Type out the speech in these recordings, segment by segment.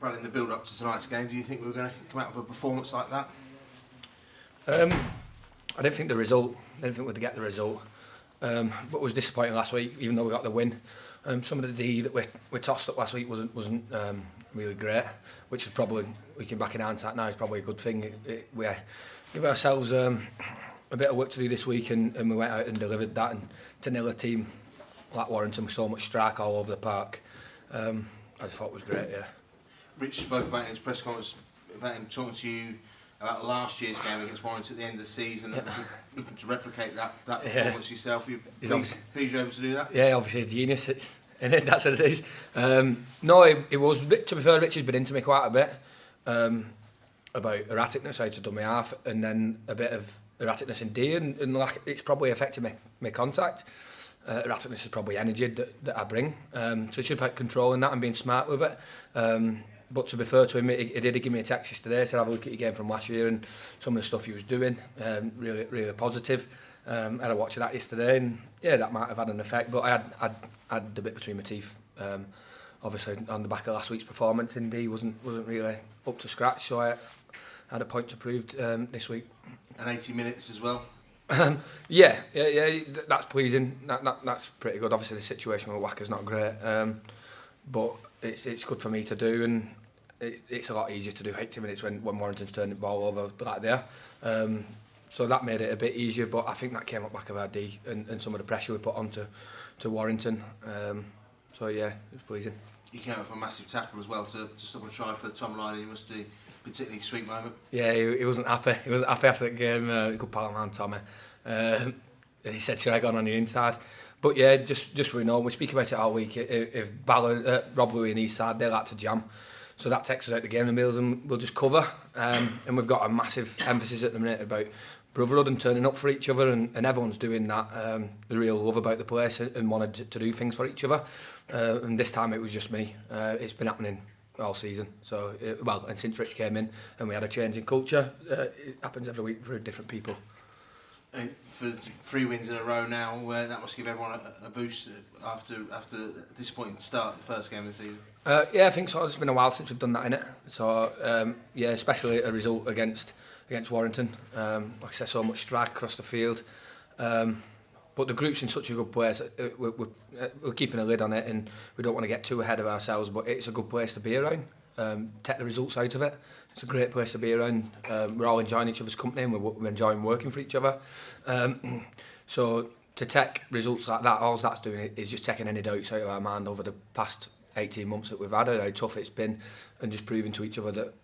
Brad, in the build-up to tonight's game, do you think we were going to come out with a performance like that? I didn't think we'd get the result. But it was disappointing last week, even though we got the win. Some of the D that we tossed up last week wasn't really great, which is probably, we can back in hindsight now, is probably a good thing. We give ourselves a bit of work to do this week, and we went out and delivered that. And to nil a team like Warrington with so much strike all over the park, I just thought it was great. Yeah. Rich spoke about in his press conference about him talking to you about last year's game against Warrington at the end of the season, and looking to replicate that performance yourself. Please you're able to do that? Yeah, obviously a genius. That's what it is. No, it was. To be fair, Rich has been into me quite a bit about erraticness, how to do my half, and then a bit of erraticness in D, and like, it's probably affected my contact. Erraticness is probably energy that I bring. So it's just about controlling that and being smart with it. But to be fair to him, he did give me a text yesterday, said have a look at your game from last year and some of the stuff he was doing, really positive. Had a watch of that yesterday, and yeah, that might have had an effect, but I had the bit between my teeth. Obviously on the back of last week's performance, Indy wasn't really up to scratch, so I had a point to prove this week. And 80 minutes as well? Yeah, that's pleasing. That's pretty good. Obviously the situation with Wacker's not great, but it's good for me to do, and it's a lot easier to do 80 minutes when Warrington's turned the ball over like there. So that made it a bit easier, but I think that came up back of our D and some of the pressure we put on to Warrington. So yeah, it was pleasing. You came up for a massive tackle as well to stop a try for Tom Lyon. He must be a particularly sweet moment. Yeah, he wasn't happy. He wasn't happy after the game. Good pal of mine, Tommy. He said, should I go on the inside? But yeah, just so we know, we speak about it all week. If Rob Louis and his side, they like to jam. So that takes us out the game, the meals, and we'll just cover. And we've got a massive emphasis at the minute about brotherhood and turning up for each other, and everyone's doing that. The real love about the place and wanted to do things for each other. And this time it was just me. It's been happening all season. So, and since Rich came in and we had a change in culture, it happens every week for different people. And for 3 wins in a row now, that must give everyone a boost after a disappointing start, the first game of the season. Yeah, I think so. It's been a while since we've done that, innit? So, yeah, especially a result against Warrington. Like I said, so much strike across the field. But the group's in such a good place. We're keeping a lid on it, and we don't want to get too ahead of ourselves, but it's a good place to be around. Take the results out of it. It's a great place to be around. We're all enjoying each other's company, and we're enjoying working for each other. So to take results like that, all that's doing is just taking any doubts out of our mind over the past 18 months that we've had, how tough it's been, and just proving to each other that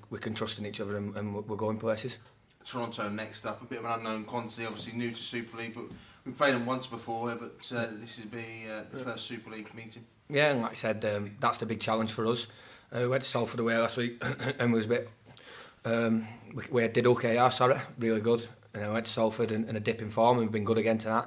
we can trust in each other, and we're going places. Toronto next up, a bit of an unknown quantity, obviously new to Super League, but we've played them once before, but this will be the first Super League meeting. Yeah, and like I said, that's the big challenge for us. We went to Salford away last week and was a bit. We did okay, really good. And I went to Salford and a dip in form, and we've been good again tonight.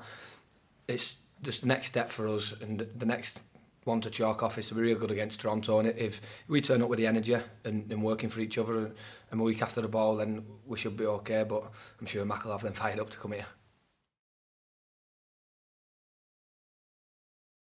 It's just the next step for us, and the next one to chalk off is to be real good against Toronto. And if we turn up with the energy and working for each other and a week after the ball, then we should be okay. But I'm sure Mac will have them fired up to come here.